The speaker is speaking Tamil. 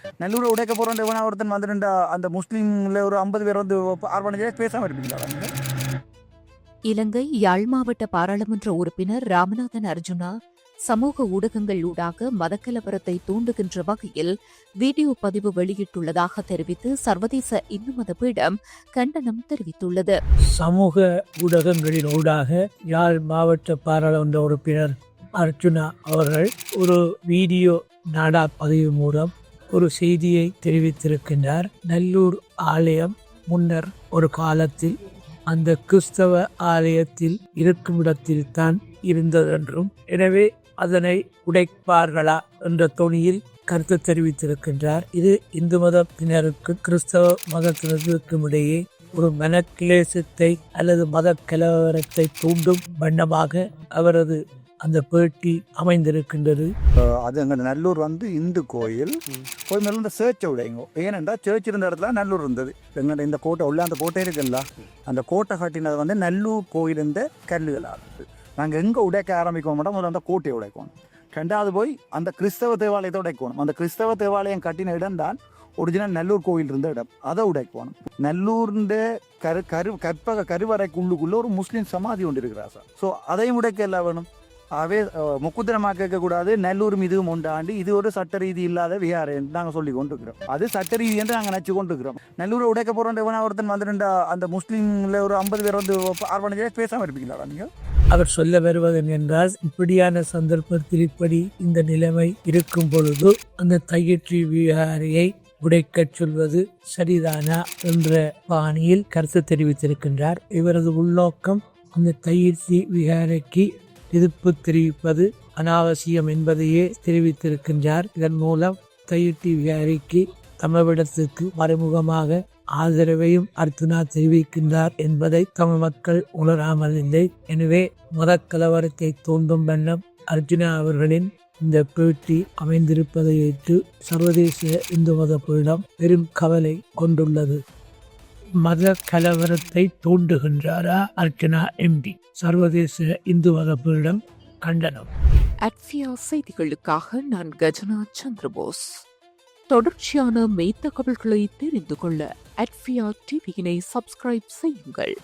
நல்லூரை உடைக்க போகிறோம் ஒருத்தன் வந்துட்டு அந்த முஸ்லீம்ல ஒரு 50 பேர் வந்து ஆர்வனைஜே பேசாமல் இருப்பீங்களா? இலங்கை யாழ் மாவட்ட பாராளுமன்ற உறுப்பினர் ராமநாதன் அர்ஜுனா சமூக ஊடகங்கள் ஊடாக மதக்கலவரத்தை தூண்டுகின்ற வகையில் வீடியோ பதிவு வெளியிட்டுள்ளதாக தெரிவித்து சர்வதேச இந்து மத பீடம் கண்டனம் தெரிவித்துள்ளது. சமூக ஊடகங்களின் ஊடாக யாழ் மாவட்ட பாராளுமன்ற உறுப்பினர் அர்ஜுனா அவர்கள் ஒரு வீடியோ நாடா பதிவு மூலம் ஒரு செய்தியை தெரிவித்திருக்கின்றார். நல்லூர் ஆலயம் முன்னர் ஒரு காலத்தில் அந்த கிறிஸ்தவ ஆலயத்தில் இருக்கும் இடத்தில் தான் இருந்ததென்றும், எனவே அதனை உடைப்பார்களா என்ற தொனியில் கருத்து தெரிவித்திருக்கின்றார். இது இந்து மதத்தினருக்கு கிறிஸ்தவ மதத்தினருக்கும் இடையே ஒரு மனக்கிளேசத்தை அல்லது மத கலவரத்தை தூண்டும் வண்ணமாக அவரது அந்த பேட்டி அமைந்திருக்கின்றது. அது எங்கள் நல்லூர் வந்து இந்து கோயில் போய் மேலே இந்த சேர்ச்சை உடையுங்க. ஏனென்றா சேர்ச் இருந்த இடத்துல நல்லூர் இருந்தது. எங்கள்ட இந்த கோட்டை உள்ள அந்த கோட்டை இருக்குல்ல, அந்த கோட்டை கட்டினது வந்து நல்லூர் கோயில் இருந்த கல்லுகளாக இருக்குது. நாங்கள் எங்கே உடைக்க ஆரம்பிக்கணும் மட்டும் முதல்ல அந்த கோட்டையை உடைக்கணும். ரெண்டாவது போய் அந்த கிறிஸ்தவ தேவாலயத்தை உடைக்கணும். அந்த கிறிஸ்தவ தேவாலயம் கட்டின இடம் தான் ஒரிஜினல் நல்லூர் கோயில் இருந்த இடம். அதை உடைக்கணும். நல்லூர்ந்த கற்பக கருவறைக்குள்ளுக்குள்ள ஒரு முஸ்லீம் சமாதி ஒன்று இருக்கிறார் சார். ஸோ அதையும் உடைக்க எல்லாம் வேணும். ஆகவே முக்குத்திரமாக கேட்கக்கூடாது. நல்லூர் இதுவும் உண்டாண்டு இது ஒரு சட்ட ரீதி இல்லாத விகாரம் என்று நாங்கள் சொல்லி கொண்டிருக்கிறோம். அது சட்ட ரீதி என்று நாங்கள் நினச்சி கொண்டிருக்கிறோம். நல்லூரை உடைக்க போகிறோம் ஒருத்தன் வந்துட்டு அந்த முஸ்லீம்ல ஒரு 50 பேர் வந்து ஆர்வனைஜே பேசாமல் இருப்பீங்களா? நீங்கள் அவர் சொல்ல வருவது என்றால், இப்படியான சந்தர்ப்பத்தில் இப்படி இந்த நிலைமை இருக்கும் பொழுது அந்த தையற்றி விகாரியை உடைக்கச் சொல்வது சரிதானா என்ற பாணியில் கருத்து தெரிவித்திருக்கின்றார். இவரது உள்நோக்கம் அந்த தையற்றி விகாரைக்கு எதிர்ப்பு தெரிவிப்பது அனாவசியம் என்பதையே தெரிவித்திருக்கின்றார். இதன் மூலம் தையட்டி விகாரிக்கு தமிழகத்திற்கு மறைமுகமாக ஆதரவையும் அர்ஜுனா தெரிவிக்கின்றார் என்பதை தமிழ் மக்கள் உணராமல் இல்லை. எனவே மதக்கலவரத்தை தூண்டும் வண்ணம் அர்ஜுனா அவர்களின் இந்த பேட்டி அமைந்திருப்பதை ஏற்று சர்வதேச இந்து மத பீடம் பெரும் கவலை கொண்டுள்ளது. மத கலவரத்தை தூண்டுகின்றாரா அர்ச்சனா எம்பி? சர்வதேச இந்து மத பீடம் கண்டனம். அட்ஃபியா செய்திகளுக்காக நான் கஜனா சந்திரபோஸ். தொடர்ச்சியான மெய்த்தகவல்களை தெரிந்து கொள்ள அட்ஃபியா டிவியினை சப்ஸ்கிரைப் செய்யுங்கள்.